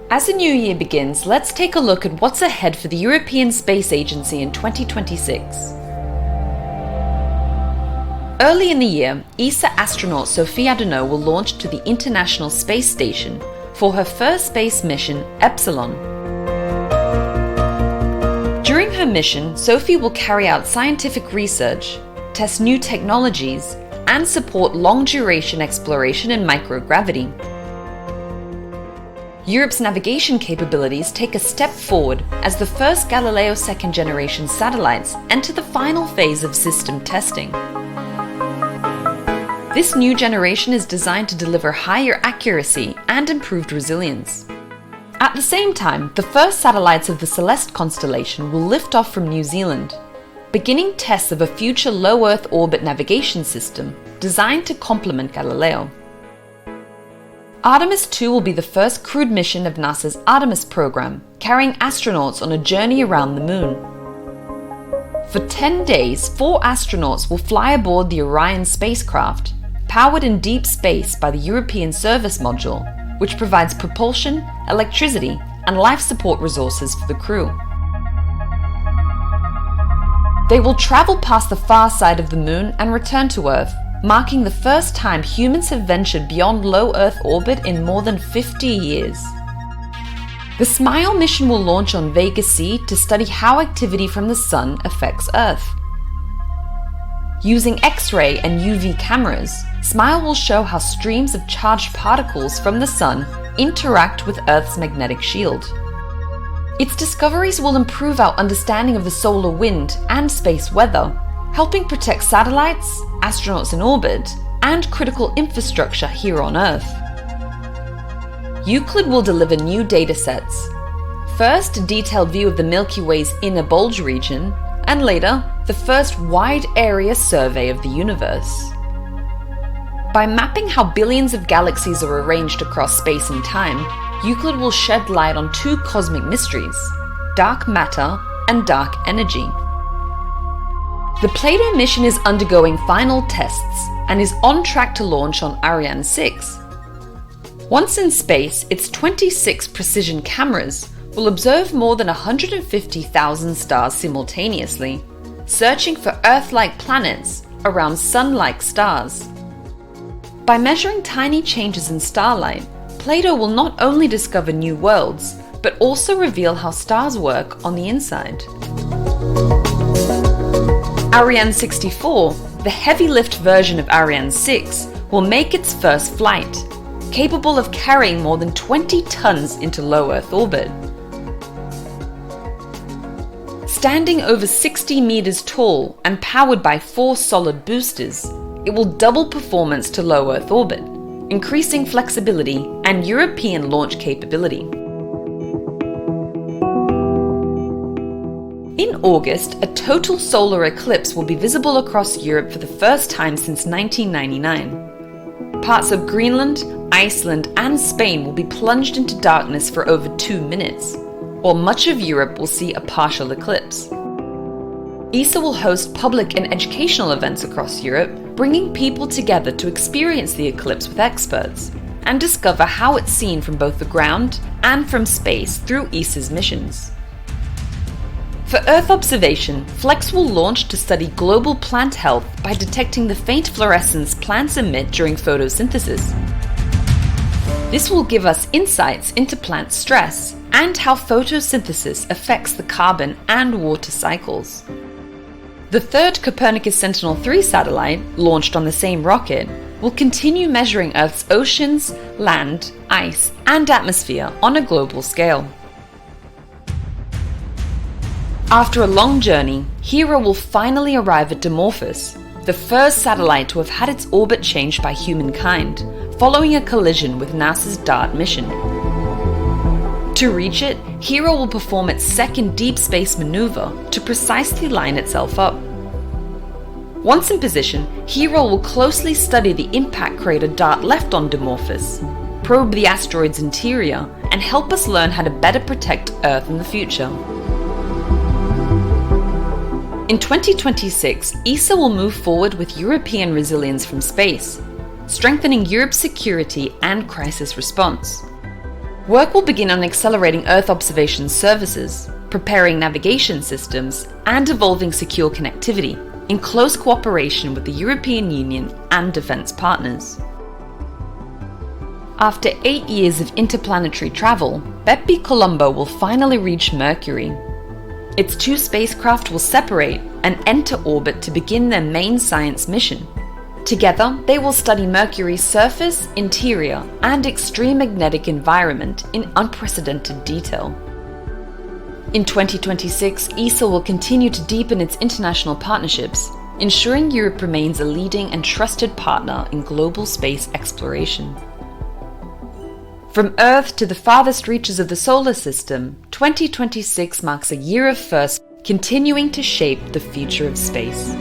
As a new year begins, let's take a look at what's ahead for the European Space Agency in 2026. Early in the year, ESA astronaut Sophie Adenau will launch to the International Space Station for her first space mission, Epsilon. During her mission, Sophie will carry out scientific research, test new technologies, and support long-duration exploration in microgravity. Europe's navigation capabilities take a step forward as the first Galileo second-generation satellites enter the final phase of system testing. This new generation is designed to deliver higher accuracy and improved resilience. At the same time, the first satellites of the Celeste constellation will lift off from New Zealand, beginning tests of a future low Earth orbit navigation system designed to complement Galileo. Artemis 2 will be the first crewed mission of NASA's Artemis program, carrying astronauts on a journey around the Moon. For 10 days, 4 astronauts will fly aboard the Orion spacecraft, powered in deep space by the European Service Module, which provides propulsion, electricity, and life support resources for the crew. They will travel past the far side of the Moon and return to Earth, marking the first time humans have ventured beyond low Earth orbit in more than 50 years. The SMILE mission will launch on Vega C to study how activity from the Sun affects Earth. Using X-ray and UV cameras, SMILE will show how streams of charged particles from the Sun interact with Earth's magnetic shield. Its discoveries will improve our understanding of the solar wind and space weather, helping protect satellites, astronauts in orbit, and critical infrastructure here on Earth. Euclid will deliver new datasets. First, a detailed view of the Milky Way's inner bulge region, and later, the first wide-area survey of the universe. By mapping how billions of galaxies are arranged across space and time, Euclid will shed light on 2 cosmic mysteries: dark matter and dark energy. The Plato mission is undergoing final tests and is on track to launch on Ariane 6. Once in space, its 26 precision cameras will observe more than 150,000 stars simultaneously, searching for Earth-like planets around Sun-like stars. By measuring tiny changes in starlight, Plato will not only discover new worlds, but also reveal how stars work on the inside. Ariane 64, the heavy-lift version of Ariane 6, will make its first flight, capable of carrying more than 20 tons into low Earth orbit. Standing over 60 meters tall and powered by 4 solid boosters, it will double performance to low Earth orbit, increasing flexibility and European launch capability. In August, a total solar eclipse will be visible across Europe for the first time since 1999. Parts of Greenland, Iceland, and Spain will be plunged into darkness for over 2 minutes, while much of Europe will see a partial eclipse. ESA will host public and educational events across Europe, bringing people together to experience the eclipse with experts and discover how it's seen from both the ground and from space through ESA's missions. For Earth observation, FLEX will launch to study global plant health by detecting the faint fluorescence plants emit during photosynthesis. This will give us insights into plant stress and how photosynthesis affects the carbon and water cycles. The third Copernicus Sentinel-3 satellite, launched on the same rocket, will continue measuring Earth's oceans, land, ice, and atmosphere on a global scale. After a long journey, Hera will finally arrive at Dimorphos, the first satellite to have had its orbit changed by humankind, following a collision with NASA's DART mission. To reach it, Hera will perform its second deep space maneuver to precisely line itself up. Once in position, Hera will closely study the impact crater DART left on Dimorphos, probe the asteroid's interior, and help us learn how to better protect Earth in the future. In 2026, ESA will move forward with European resilience from space, strengthening Europe's security and crisis response. Work will begin on accelerating Earth observation services, preparing navigation systems, and evolving secure connectivity, in close cooperation with the European Union and defence partners. After 8 years of interplanetary travel, Bepi Colombo will finally reach Mercury. Its 2 spacecraft will separate and enter orbit to begin their main science mission. Together, they will study Mercury's surface, interior, and extreme magnetic environment in unprecedented detail. In 2026, ESA will continue to deepen its international partnerships, ensuring Europe remains a leading and trusted partner in global space exploration. From Earth to the farthest reaches of the solar system, 2026 marks a year of firsts, continuing to shape the future of space.